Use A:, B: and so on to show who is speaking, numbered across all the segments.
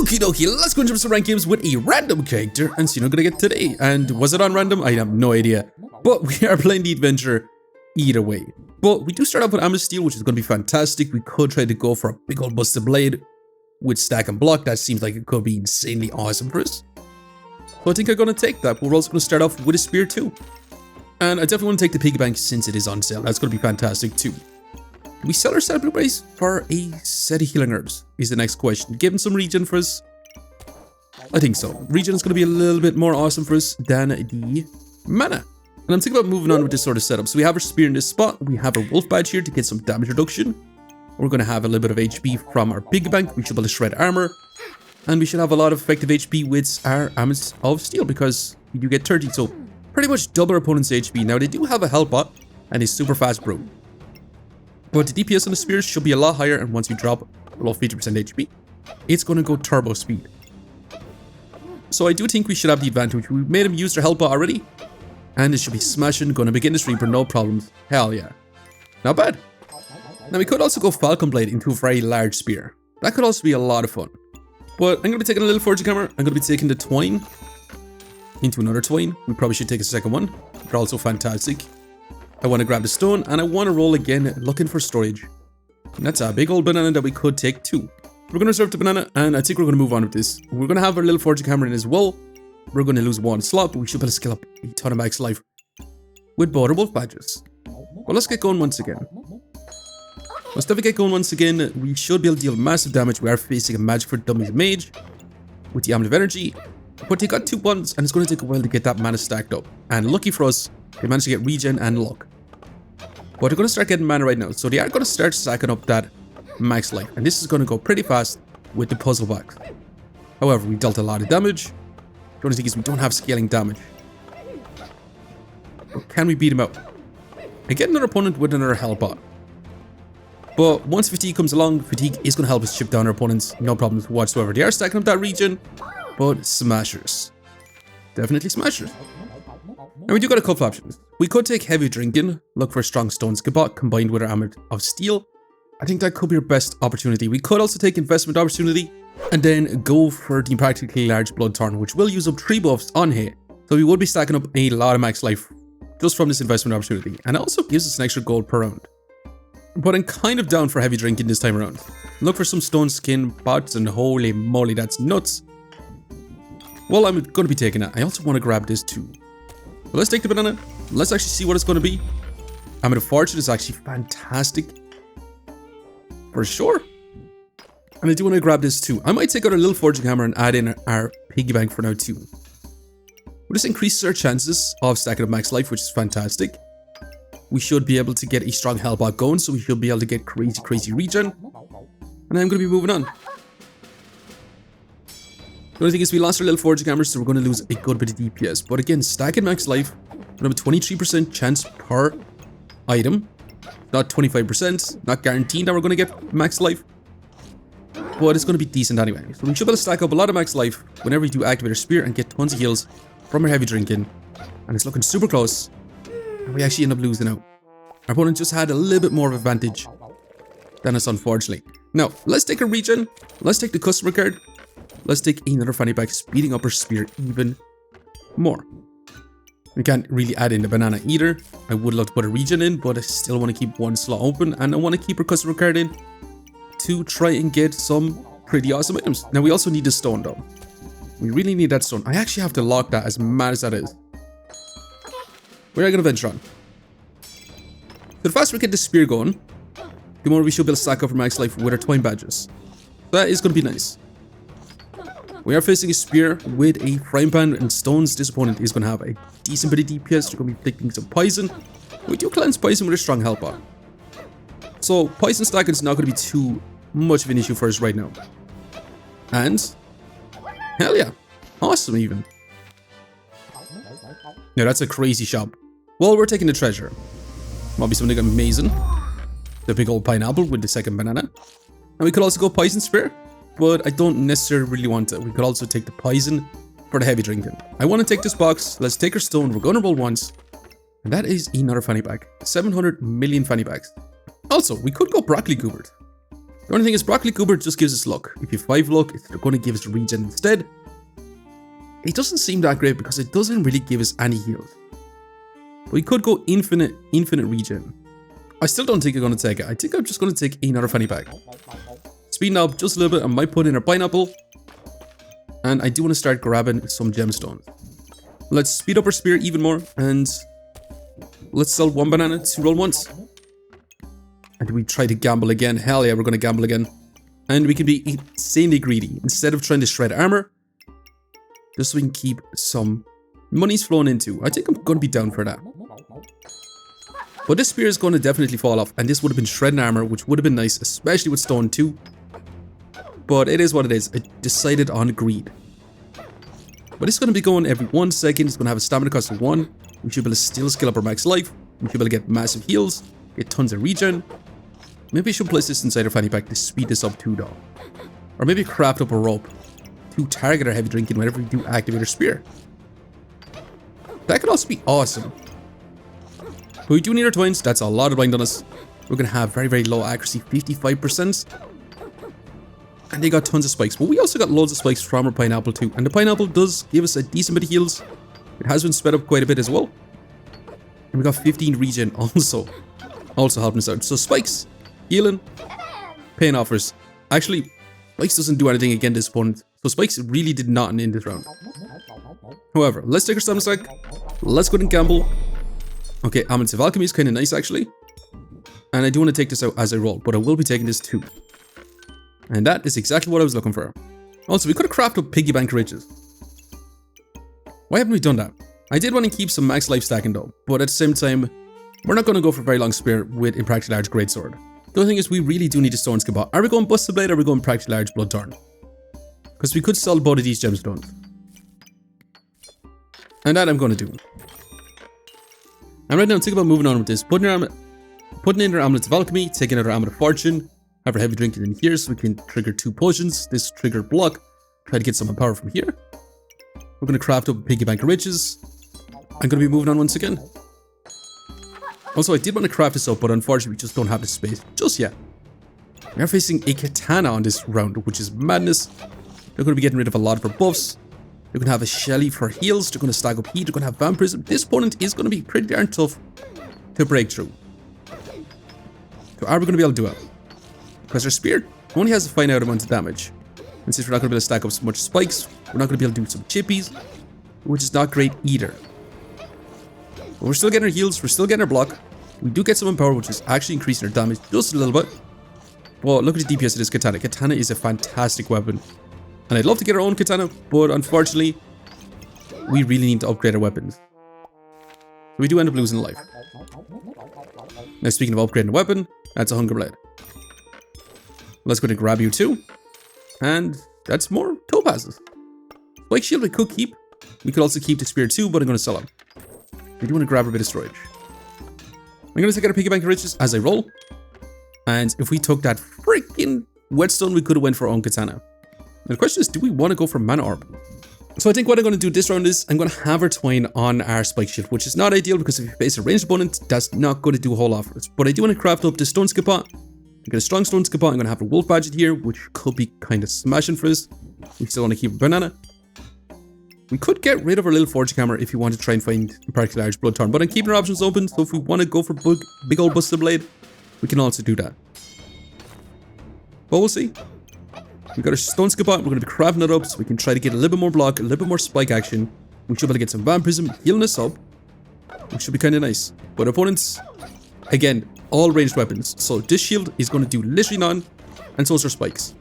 A: Okie dokie, let's go into some rank games with a random character and see what I'm gonna get today. And was it on random? I have no idea. But we are playing the adventure either way. But we do start off with Ammo Steel, which is gonna be fantastic. We could try to go for a big old busted blade with stack and block. That seems like it could be insanely awesome for us. So I think I'm gonna take that, but we're also gonna start off with a spear too. And I definitely want to take the piggy bank since it is on sale. That's gonna be fantastic too. Do we sell our set of blueberries for a set of healing herbs? Is the next question. Giving some regen for us? I think so. Regen is going to be a little bit more awesome for us than the mana. And I'm thinking about moving on with this sort of setup. So we have our spear in this spot. We have our wolf badge here to get some damage reduction. We're going to have a little bit of HP from our piggy bank. We should be able to shred armor. And we should have a lot of effective HP with our Ammo of Steel because we do get 30. So pretty much double our opponent's HP. Now they do have a health bot and a super fast brew. But the DPS on the spears should be a lot higher, and once we drop below 50% HP, it's going to go turbo speed. So I do think we should have the advantage. We made him use their health bot already, and it should be smashing. Going to begin this Reaper, no problems. Hell yeah. Not bad. Now we could also go Falcon Blade into a very large spear. That could also be a lot of fun. But I'm going to be taking a little fortune camera. I'm going to be taking the twine into another twine. We probably should take a second one. They're also fantastic. I want to grab the stone, and I want to roll again, looking for storage. And that's a big old banana that we could take too. We're going to reserve the banana, and I think we're going to move on with this. We're going to have our little fortune camera in as well. We're going to lose one slot, but we should be able to skill up a ton of max life with both our wolf badges. Well, let's get going once again. Once we get going once again, we should be able to deal massive damage. We are facing a Magic for Dummies mage with the Amulet of Energy. But they got 2 buttons, and it's going to take a while to get that mana stacked up. And lucky for us, they managed to get regen and luck. But they're going to start getting mana right now. So they are going to start stacking up that max life. And this is going to go pretty fast with the puzzle box. However, we dealt a lot of damage. The only thing is we don't have scaling damage. But can we beat him out? I get another opponent with another health bot. But once fatigue comes along, fatigue is going to help us chip down our opponents. No problems whatsoever. They are stacking up that regen. But smashers. Definitely smashers. And we do got a couple options. We could take heavy drinking, look for a strong stone skibot combined with our Armor of Steel. I think that could be our best opportunity. We could also take investment opportunity and then go for the practically large Bloodthorne, which will use up 3 buffs on hit. So we would be stacking up a lot of max life just from this investment opportunity. And it also gives us an extra gold per round. But I'm kind of down for heavy drinking this time around. Look for some stone skin bots, and holy moly, that's nuts. Well, I'm going to be taking that. I also want to grab this too. So let's take the banana. Let's actually see what it's going to be. Amulet of Fortune is actually fantastic. For sure. And I do want to grab this too. I might take out a little fortune hammer and add in our piggy bank for now too. Well, this increases our chances of stacking up max life, which is fantastic. We should be able to get a strong health bot going, so we should be able to get crazy regen. And I'm going to be moving on. The only thing is we lost our little fortune cameras, so we're going to lose a good bit of DPS. But again, stacking max life, we have a 23% chance per item. Not 25%, not guaranteed that we're going to get max life. But it's going to be decent anyway. So we should be able to stack up a lot of max life whenever we do activate our spear and get tons of heals from our heavy drinking. And it's looking super close. And we actually end up losing out. Our opponent just had a little bit more of advantage than us, unfortunately. Now, let's take a regen. Let's take the customer card. Let's take another fanny pack, speeding up our spear even more. We can't really add in the banana either. I would love to put a regen in, but I still want to keep one slot open. And I want to keep our customer card in to try and get some pretty awesome items. Now, we also need the stone though. We really need that stone. I actually have to lock that, as mad as that is. Where are you going to venture on? So the faster we get the spear going, the more we should be able to stack up for max life with our twine badges. That is going to be nice. We are facing a spear with a frying pan and stones. This opponent is going to have a decent bit of DPS. They're going to be inflicting some poison. We do cleanse poison with a strong health bar. So poison stacking is not going to be too much of an issue for us right now. And hell yeah, awesome even. Now that's a crazy shop. Well, we're taking the treasure. Might be something amazing. The big old pineapple with the second banana. And we could also go poison spear. But I don't necessarily really want it. We could also take the poison for the heavy drinking. I want to take this box. Let's take our stone. We're going to roll once. And that is another fanny pack. 700 million fanny packs. Also, we could go broccoli goobert. The only thing is Broccoli Cooper just gives us luck. If you have 5 luck, it's going to give us regen instead. It doesn't seem that great because it doesn't really give us any heals. But we could go infinite regen. I still don't think I'm going to take it. I think I'm just going to take another fanny pack. Speeding up just a little bit. I might put in a pineapple. And I do want to start grabbing some gemstones. Let's speed up our spear even more. And let's sell 1 banana to roll once. And we try to gamble again. Hell yeah, we're going to gamble again. And we can be insanely greedy. Instead of trying to shred armor, just so we can keep some monies flowing into. I think I'm going to be down for that. But this spear is going to definitely fall off. And this would have been shredding armor, which would have been nice, especially with stone too. But it is what it is. I decided on greed. But it's going to be going every 1 second. It's going to have a stamina cost of 1. We should be able to still skill up our max life. We should be able to get massive heals. Get tons of regen. Maybe I should place this inside our fanny pack to speed this up too, though. Or maybe craft up a rope to target our heavy drinking whenever we do activate our spear. That could also be awesome. But we do need our twins. That's a lot of blind on us. We're going to have very, very low accuracy, 55%. And they got tons of spikes. But we also got loads of spikes from our pineapple too. And the pineapple does give us a decent bit of heals. It has been sped up quite a bit as well. And we got 15 regen also helping us out. So spikes, healing, pain offers. Actually, spikes doesn't do anything against this opponent. So spikes really did not in this round. However, let's take our stamina stack. Let's go ahead and gamble. Okay, Amethyst of Alchemy is kind of nice actually. And I do want to take this out as I roll, but I will be taking this too. And that is exactly what I was looking for. Also, we could have crafted up piggy bank riches. Why haven't we done that? I did want to keep some max life stacking though, but at the same time, we're not going to go for a very long spear with Impractically Large Greatsword. The other thing is we really do need a stone skill bot. Are we going Busted Blade or are we going Practically Large Bloodthorne? Because we could sell both of these gemstones. And that I'm going to do. And right now, think about moving on with this. Putting in our Amulet of Alchemy, taking out our Amulet of Fortune, have our heavy drinking in here so we can trigger 2 potions. This trigger block. Try to get some power from here. We're going to craft up a piggy bank of riches. I'm going to be moving on once again. Also, I did want to craft this up, but unfortunately, we just don't have the space just yet. We are facing a katana on this round, which is madness. They're going to be getting rid of a lot of our buffs. They're going to have a Shelly for heals. They're going to stack up heat. They're going to have vampirism. This opponent is going to be pretty darn tough to break through. So are we going to be able to do it? Because our spear only has a finite amount of damage. And since we're not going to be able to stack up so much spikes, we're not going to be able to do some chippies, which is not great either. But we're still getting our heals, we're still getting our block. We do get some empower, which is actually increasing our damage just a little bit. Well, look at the DPS of this katana. Katana is a fantastic weapon. And I'd love to get our own katana, but unfortunately, we really need to upgrade our weapons. So we do end up losing life. Now, speaking of upgrading a weapon, that's a Hunger Blade. Let's go ahead and grab you too. And that's more topazes. Spike Shield we could keep. We could also keep the spear too, but I'm going to sell them. We do want to grab a bit of storage. I'm going to take out a piggy bank of riches as I roll. And if we took that freaking whetstone, we could have went for our own katana. Now the question is, do we want to go for mana orb? So I think what I'm going to do this round is I'm going to have our twine on our spike shield, which is not ideal because if you face a ranged opponent, that's not going to do a whole lot for us. But I do want to craft up the stone skip pot. I get a strong stone skip pot. I'm going to have a wolf badge here, which could be kind of smashing for us. We still want to keep a banana. We could get rid of our little forge camera if you want to try and find a particularly large bloodthorn, but I'm keeping our options open, so if we want to go for big old Busted Blade, we can also do that. But we'll see. We've got our stone skip pot, we're going to be crafting it up so we can try to get a little bit more block, a little bit more spike action. We should be able to get some vampirism, healing us up, which should be kind of nice. But opponents, again, all ranged weapons, so this shield is going to do literally none, and so is our spikes.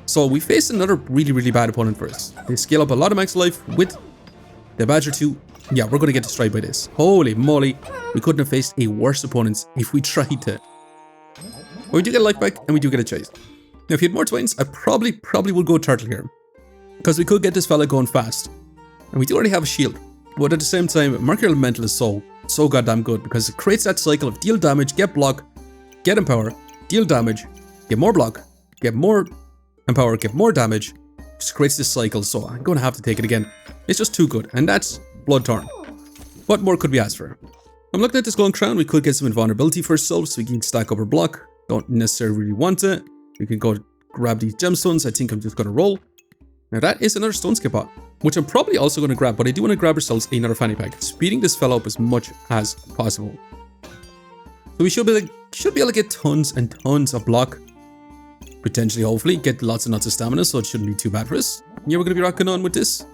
A: So we faced another really, really bad opponent for us. They scale up a lot of max life with the Badger 2. Yeah, we're going to get destroyed by this. Holy moly. We couldn't have faced a worse opponent if we tried to. But we do get a life back and we do get a chase. Now, if you had more twins, I probably would go turtle here. Because we could get this fella going fast. And we do already have a shield. But at the same time, Mercury Elemental is so goddamn good. Because it creates that cycle of deal damage, get block, get empower, deal damage, get more block, get more empower, get more damage. Just creates this cycle, so I'm going to have to take it again. It's just too good, and that's Bloodthorne. What more could we ask for? I'm looking at this Golden Crown. We could get some invulnerability for ourselves so we can stack up our block. Don't necessarily really want it. We can go grab these gemstones. I think I'm just going to roll. Now that is another stone skip pot, which I'm probably also going to grab, but I do want to grab ourselves another fanny pack, speeding this fella up as much as possible. So we should be able to get tons and tons of block. Potentially, hopefully, get lots and lots of stamina, so it shouldn't be too bad for us. Yeah, we're going to be rocking on with this.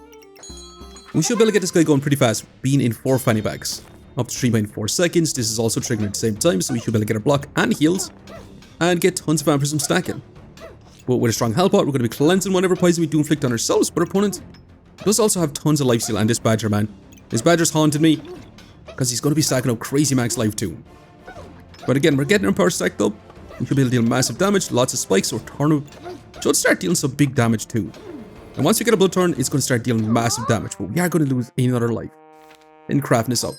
A: We should be able to get this guy going pretty fast, being in 4 fanny packs. Up to 3.4 seconds. This is also triggering at the same time, so we should be able to get our block and heals. And get tons of vampirism stacking. But with a strong health pot, we're going to be cleansing whatever poison we do inflict on ourselves, but our opponent does also have tons of lifesteal. And this badger, man. This badger's haunted me, because he's going to be stacking up crazy max life too. But again, we're getting our power stacked up. We should be able to deal massive damage, lots of spikes, so Torno should start dealing some big damage too. And once we get a Bloodthorn, it's going to start dealing massive damage, but we are going to lose another life in crafting this up.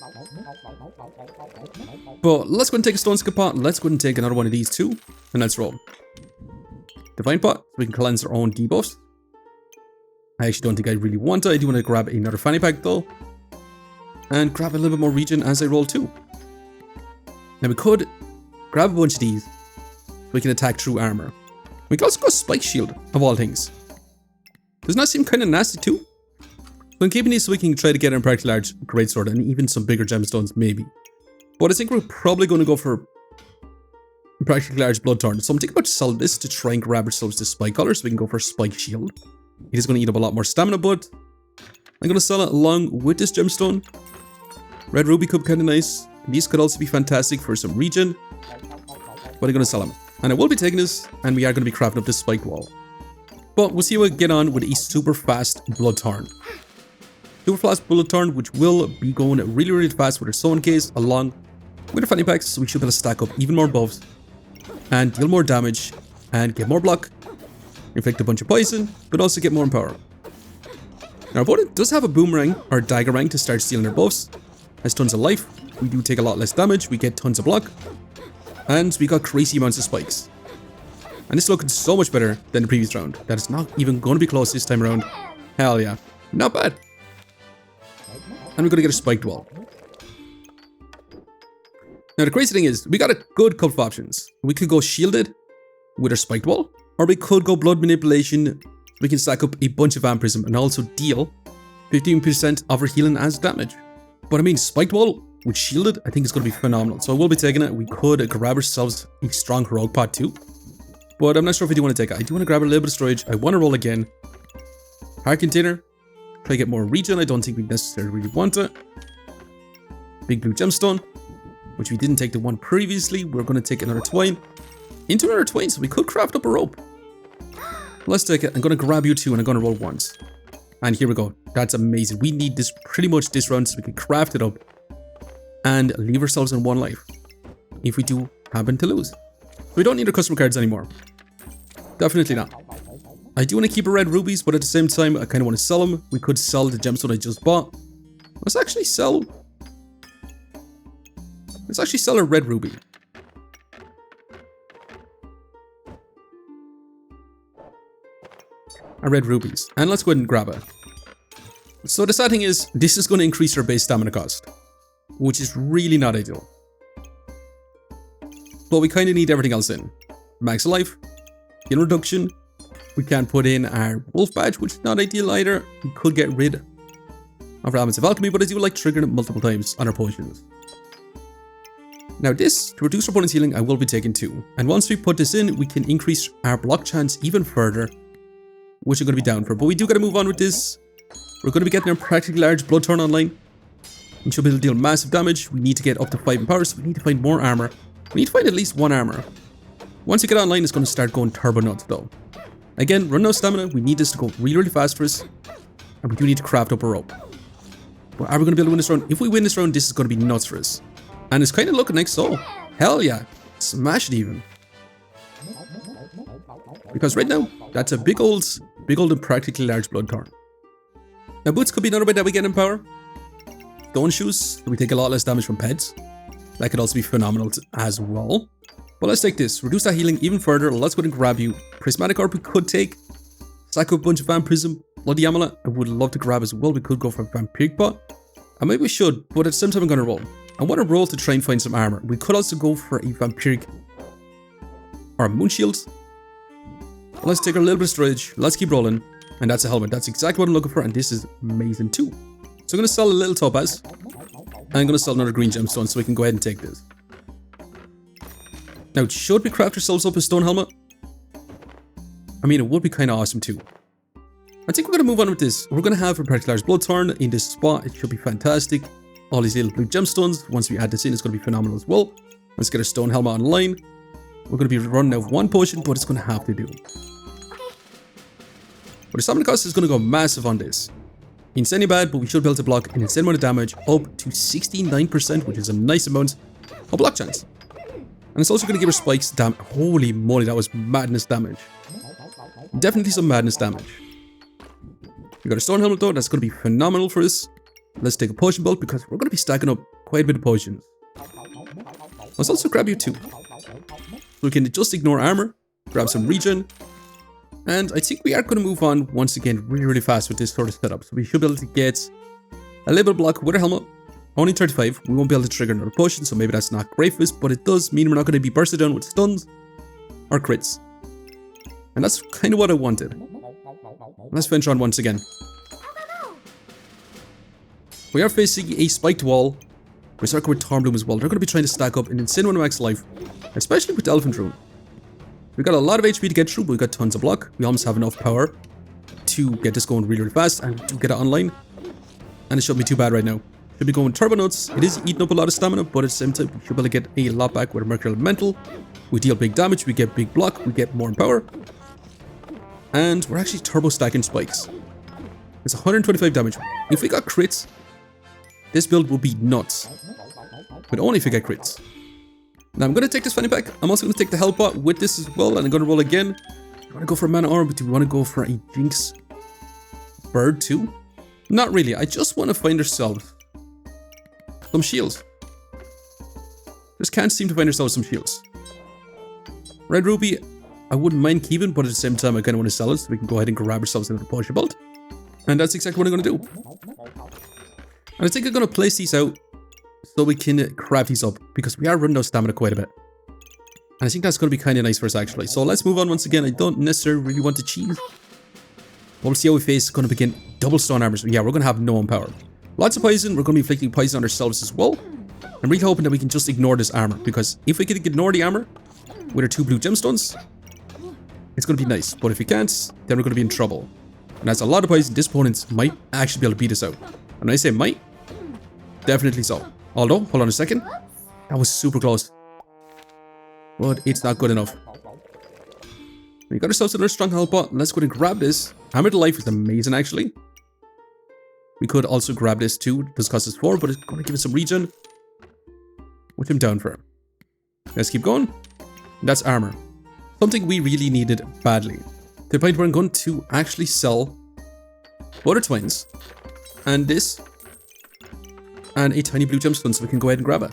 A: But let's go and take a stone skip pot, let's go and take another one of these too, and let's roll. Divine pot, so we can cleanse our own debuffs. I actually don't think I really want to. I do want to grab another fanny pack though, and grab a little bit more regen as I roll too. Now we could grab a bunch of these, so we can attack through armor. We can also go spike shield, of all things. Doesn't that seem kind of nasty too? So I'm keeping these so we can try to get a practically large greatsword and even some bigger gemstones maybe. But I think we're probably going to go for practically large Bloodthorne. So I'm thinking about to sell this to try and grab ourselves the spike collar so we can go for spike shield. It is going to eat up a lot more stamina, but I'm going to sell it along with this gemstone. Red ruby could be kind of nice. These could also be fantastic for some regen. But I'm going to sell them. And I will be taking this, and we are going to be crafting up this spiked wall. But we'll see how we get on with a super fast Bloodthorne. Super fast Bloodthorne, which will be going really, really fast with our stone case along with our fanny packs, so we should be able to stack up even more buffs and deal more damage and get more block, inflict a bunch of poison, but also get more power. Now our opponent does have a boomerang or dagger rank to start stealing our buffs, has tons of life, we do take a lot less damage, we get tons of block, and we got crazy amounts of spikes. And this is looking so much better than the previous round. That is not even going to be close this time around. Hell yeah. Not bad. And we're going to get a spiked wall. Now the crazy thing is, we got a good couple of options. We could go shielded with our spiked wall, or we could go blood manipulation. We can stack up a bunch of vampirism and also deal 15% of our healing as damage. But I mean, spiked wall with shielded, I think it's going to be phenomenal. So I will be taking it. We could grab ourselves a strong heroic pot too. But I'm not sure if I do want to take it. I do want to grab a little bit of storage. I want to roll again. Heart container. Try to get more regen. I don't think we necessarily really want it. Big blue gemstone, which we didn't take the one previously. We're going to take another twine. Into another twine, so we could craft up a rope. Let's take it. I'm going to grab you two and I'm going to roll once. And here we go. That's amazing. We need this pretty much this round so we can craft it up and leave ourselves in one life if we do happen to lose. We don't need our customer cards anymore. Definitely not. I do want to keep our red rubies, but at the same time, I kind of want to sell them. We could sell the gemstone I just bought. Let's actually sell a red ruby. Our red rubies. And let's go ahead and grab it. So the sad thing is, this is going to increase our base stamina cost, which is really not ideal. But we kind of need everything else in. Max life, heal reduction. We can put in our wolf badge, which is not ideal either. We could get rid of our elements of alchemy, but I do like triggering it multiple times on our potions. Now this, to reduce our opponent's healing, I will be taking 2. And once we put this in, we can increase our block chance even further, which I'm going to be down for. But we do got to move on with this. We're going to be getting a practically large Bloodthorne online. We should be able to deal massive damage. We need to get up to 5 in power, so we need to find more armor. We need to find at least 1 armor. Once you get online, it's going to start going turbo nuts though. Again, run out of stamina. We need this to go really, really fast for us. And we do need to craft up a rope. But are we going to be able to win this round? If we win this round, this is going to be nuts for us. And it's kind of looking like so. Hell yeah. Smash it even. Because right now, that's a big old and practically large Bloodthorne. Now boots could be another way that we get in power. Stone shoes, we take a lot less damage from pets. That could also be phenomenal as well. But let's take this, reduce that healing even further. Let's go ahead and grab you. Prismatic Orb we could take. Stack up a bunch of vampirism. Bloody Amulet I would love to grab as well. We could go for a vampiric pot. And maybe we should, but at the same time I'm going to roll. I want to roll to try and find some armor. We could also go for a vampiric or a moon shield. Let's take a little bit of storage. Let's keep rolling. And that's a helmet. That's exactly what I'm looking for. And this is amazing too. So I'm going to sell a little topaz. And I'm going to sell another green gemstone so we can go ahead and take this. Now, should we craft ourselves up a stone helmet? I mean, it would be kind of awesome too. I think we're going to move on with this. We're going to have a particular BLOODTHORNE in this spot. It should be fantastic. All these little blue gemstones. Once we add this in, it's going to be phenomenal as well. Let's get our stone helmet online. We're going to be running out of one potion, but it's going to have to do. But the stamina cost is going to go massive on this. Insanely bad, but we should be able to block an insane amount of damage up to 69%, which is a nice amount of block chance. And it's also going to give her spikes damage. Holy moly, that was madness damage. Definitely some madness damage. We got a stone helmet though, that's going to be phenomenal for us. Let's take a potion belt because we're going to be stacking up quite a bit of potions. Let's also grab you too. So we can just ignore armor, grab some regen. And I think we are going to move on once again really fast with this sort of setup. So we should be able to get a little block with a helmet. Only 35. We won't be able to trigger another potion, so maybe that's not great for us. But it does mean we're not going to be bursted down with stuns or crits. And that's kind of what I wanted. Let's venture on once again. We are facing a spiked wall. We're circled with Thornbloom as well. They're going to be trying to stack up an insane amount of max life. Especially with the Elephant Rune. We got a lot of HP to get through, but we got tons of block. We almost have enough power to get this going really fast and to get it online. And it shouldn't be too bad right now. Should be going turbo nuts. It is eating up a lot of stamina, but at the same time, we should be able to get a lot back with a Mercury Elemental. We deal big damage, we get big block, we get more power. And we're actually turbo stacking spikes. It's 125 damage. If we got crits, this build will be nuts. But only if we get crits. Now I'm going to take this fanny pack. I'm also going to take the health pot with this as well. And I'm going to roll again. Do we want to go for a mana armor? But do we want to go for a Jinx bird too? Not really. I just want to find ourselves some shields. Just can't seem to find ourselves some shields. Red Ruby, I wouldn't mind keeping, but at the same time I kind of want to sell it so we can go ahead and grab ourselves another potion belt. And that's exactly what I'm going to do. And I think I'm going to place these out so we can craft these up because we are running out of stamina quite a bit. And I think that's going to be kind of nice for us actually. So let's move on once again. I don't necessarily really want to cheat. We'll see how we face. Going to begin double stone armor. So yeah, we're going to have no power. Lots of poison. We're going to be inflicting poison on ourselves as well. I'm really hoping that we can just ignore this armor because if we can ignore the armor with our 2 blue gemstones, it's going to be nice. But if we can't, then we're going to be in trouble. And that's a lot of poison. This opponent might actually be able to beat us out. And when I say might, definitely so. Although, hold on a second. That was super close. But it's not good enough. We got ourselves another strong health pot. Let's go ahead and grab this. Hammer to life is amazing actually. We could also grab this too. It does cost us 4, but it's going to give us some regen. Which I'm down for. Let's keep going. That's armor. Something we really needed badly. To the point where I'm going to actually sell Butter Twins and this and a tiny blue gemstone so we can go ahead and grab it.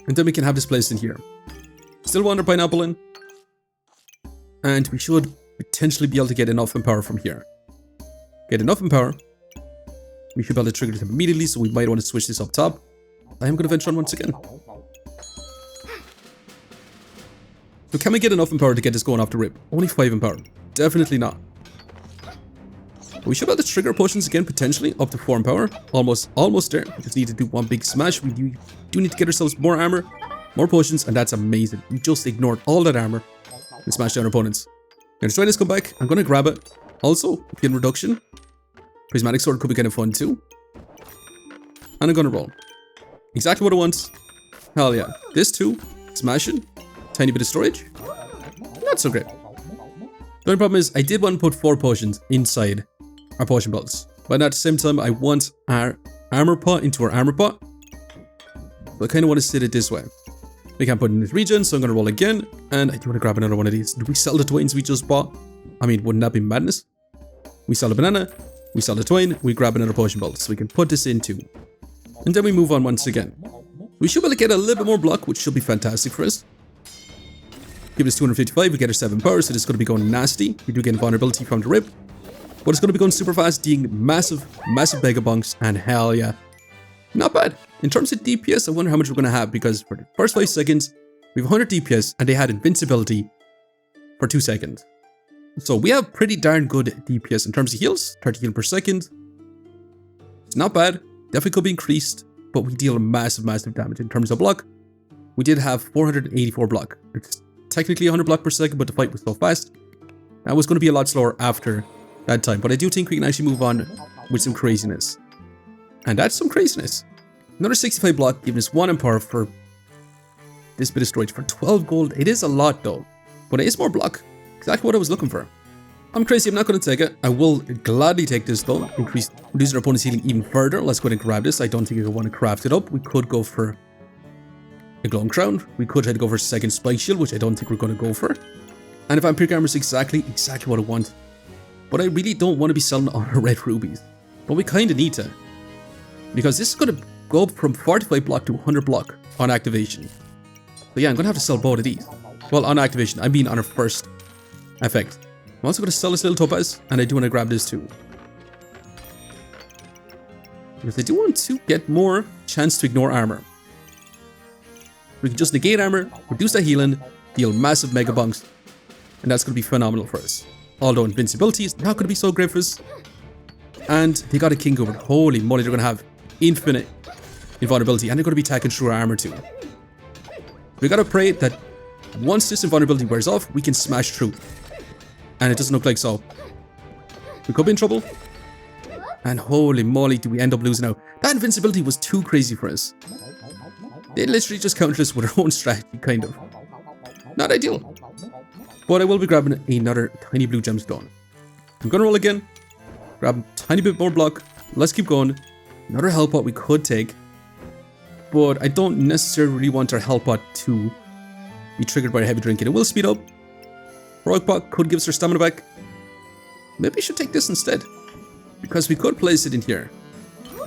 A: And then we can have this placed in here. Still want our pineapple in. And we should potentially be able to get enough power from here. Get enough power. We should be able to trigger this immediately, so we might want to switch this up top. I am going to venture on once again. So can we get enough power to get this going off the rip? Only 5 power. Definitely not. We should be able to trigger potions again, potentially, up to 4 power. Almost there. We just need to do one big smash. We do need to get ourselves more armor, more potions, and that's amazing. We just ignored all that armor and smashed down our opponents. Now, to try this come back, I'm going to grab it. Also, skin reduction. Prismatic sword could be kind of fun too. And I'm going to roll. Exactly what I want. Hell yeah. This too. Smashing. Tiny bit of storage. Not so great. The only problem is I did want to put 4 potions inside our potion belts. But at the same time, I want our armor pot into our armor pot. So I kind of want to sit it this way. We can't put it in this region, so I'm going to roll again. And I do want to grab another one of these. Do we sell the twins we just bought? I mean, wouldn't that be madness? We sell a banana. We sell the twine. We grab another potion belt. So we can put this in too. And then we move on once again. We should be able to get a little bit more block, which should be fantastic for us. Give us 255, we get our 7 power, so this is going to be going nasty. We do get vulnerability from the rip. But it's going to be going super fast, dealing massive mega bonks, and hell yeah. Not bad. In terms of DPS, I wonder how much we're going to have, because for the first 5 seconds, we have 100 DPS, and they had invincibility for 2 seconds. So we have pretty darn good DPS in terms of heals, 30 heal per second. It's not bad, definitely could be increased, but we deal massive damage in terms of block. We did have 484 block. It's technically 100 block per second, but the fight was so fast. That was going to be a lot slower after that time, but I do think we can actually move on with some craziness. And that's some craziness. Another 65 block, giving us 1 empower for this bit of storage for 12 gold. It is a lot though, but it is more block. Exactly what I was looking for. I'm crazy, I'm not going to take it. I will gladly take this though. Reduce our opponent's healing even further. Let's go ahead and grab this. I don't think I want to craft it up. We could go for a glowing crown. We could try to go for a second spike shield, which I don't think we're going to go for. And if Vampiric armor is exactly what I want. But I really don't want to be selling all our red rubies. But we kind of need to. Because this is going to go up from 45 block to 100 block on activation. So yeah, I'm going to have to sell both of these. Well, on activation, I mean on our first effect. I'm also going to sell this little topaz, and I do want to grab this too. Because I do want to get more chance to ignore armor. We can just negate armor, reduce that healing, deal massive mega bunks, and that's going to be phenomenal for us. Although invincibility is not going to be so great for us. And they got a King Gourd. Holy moly, they're going to have infinite invulnerability, and they're going to be attacking through our armor too. We got to pray that once this invulnerability wears off, we can smash through. And it doesn't look like so. We could be in trouble. And holy moly, do we end up losing now. That invincibility was too crazy for us. They literally just countered us with our own strategy, kind of. Not ideal. But I will be grabbing another tiny blue gemstone. I'm going to roll again. Grab a tiny bit more block. Let's keep going. Another health pot we could take. But I don't necessarily want our health pot to be triggered by a heavy drinking. It will speed up. Heroic pot could give us our stamina back. Maybe we should take this instead. Because we could place it in here.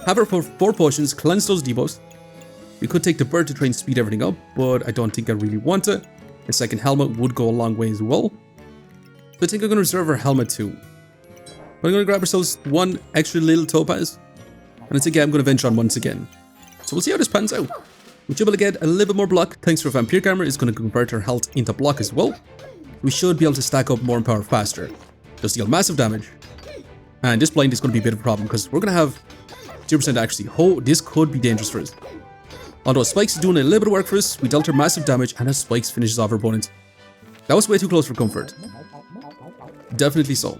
A: Have our 4 potions, cleanse those debuffs. We could take the bird to try and speed everything up, but I don't think I really want it. A second helmet would go a long way as well. So I think I'm going to reserve our helmet too. But I'm going to grab ourselves 1 extra little topaz. And I think I'm going to venture on once again. So we'll see how this pans out. We should be able to get a little bit more block thanks to our Vampiric armor. It's going to convert our health into block as well. We should be able to stack up more power faster. Just deal massive damage. And this blind is going to be a bit of a problem because we're going to have 0% accuracy. Oh, this could be dangerous for us. Although Spikes is doing a little bit of work for us, we dealt her massive damage and as Spikes finishes off our opponent. That was way too close for comfort. Definitely so.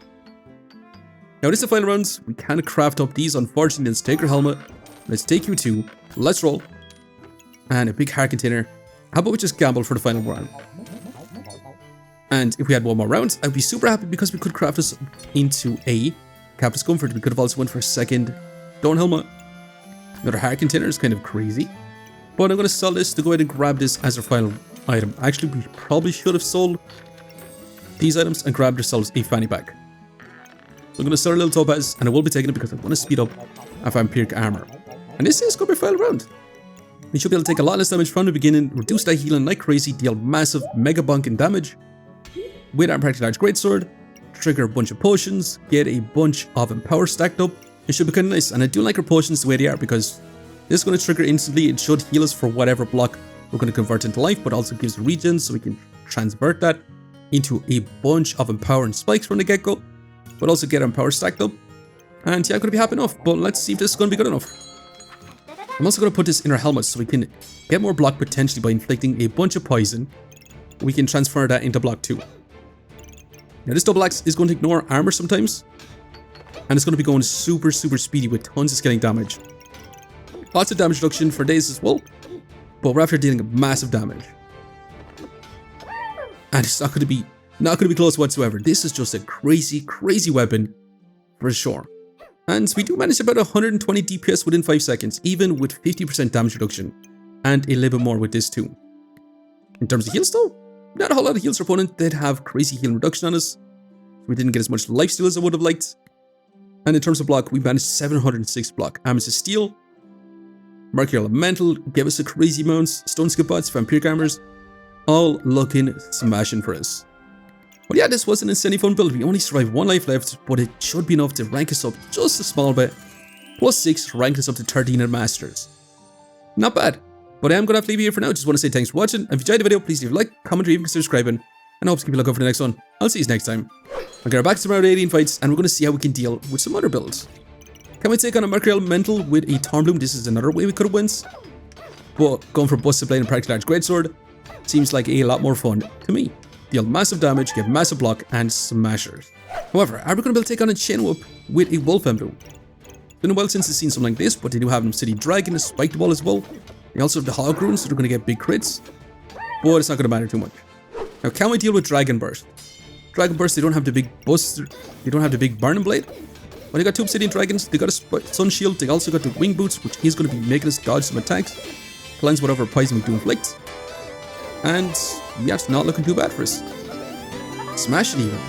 A: Now this is the final round. We can't craft up these, unfortunately. Let's take our helmet. Let's take you 2. Let's roll. And a big heart container. How about we just gamble for the final round? And if we had 1 more round, I'd be super happy because we could craft us into a Captain's Comfort. We could have also went for a second Dawn Helmet. Another heart container is kind of crazy. But I'm going to sell this to go ahead and grab this as our final item. Actually, we probably should have sold these items and grabbed ourselves a fanny pack. So I'm going to sell a little topaz, and I will be taking it because I want to speed up our Vampiric armor. And this is going to be a final round. We should be able to take a lot less damage from the beginning, reduce that healing like crazy, deal massive mega bunking damage with our practically large greatsword, trigger a bunch of potions, get a bunch of empower stacked up. It should be kind of nice, and I do like our potions the way they are because this is going to trigger instantly. It should heal us for whatever block we're going to convert into life, but also gives regen, so we can transvert that into a bunch of empower and spikes from the get-go, but also get our empower stacked up. And yeah, I'm going to be happy enough, but let's see if this is going to be good enough. I'm also going to put this in our helmet so we can get more block potentially by inflicting a bunch of poison. We can transfer that into block 2. Now this double axe is going to ignore armor sometimes, and it's going to be going super speedy with tons of scaling damage. Lots of damage reduction for days as well, but we're after dealing massive damage. And it's not going to be close whatsoever. This is just a crazy weapon for sure. And we do manage about 120 DPS within 5 seconds, even with 50% damage reduction, and a little bit more with this too. In terms of heals though, not a whole lot of heals. Our opponent did have crazy healing reduction on us. We didn't get as much lifesteal as I would have liked. And in terms of block, we managed 706 block. Amethyst Steel, Mercury Elemental gave us a crazy amounts, Stone Skip Bots, Vampiric Armors, all looking smashing for us. But yeah, this was an insanely fun build. We only survived 1 life left, but it should be enough to rank us up just a small bit. Plus 6 rank us up to 13 in Masters. Not bad. But I am going to have to leave you here for now. Just want to say thanks for watching. If you enjoyed the video, please leave a like, comment, or even consider subscribing. And I hope to keep you looking for the next one. I'll see you next time. I'll get back to round 18 fights, and we're going to see how we can deal with some other builds. Can we take on a Mercury Elemental with a Thorn Bloom? This is another way we could have wins. But going for Busted Blade and Practical Large Greatsword seems like a lot more fun to me. Deal massive damage, get massive block, and smashers. However, are we going to be able to take on a Chain Whip with a Wolf Emblem? It's been a while since I've seen something like this, but they do have an Obsidian Dragon, a Spiked Ball as well. They also have the Hog Runes, so they're going to get big crits. But it's not going to matter too much. Now, can we deal with Dragon Burst? Dragon Burst, they don't have the big Buster, they don't have the big Burning Blade. But they got 2 Obsidian Dragons, they got a Sun Shield, they also got the Wing Boots, which is going to be making us dodge some attacks. Cleanse whatever poison we do inflict. And yeah, it's not looking too bad for us. Smash it even.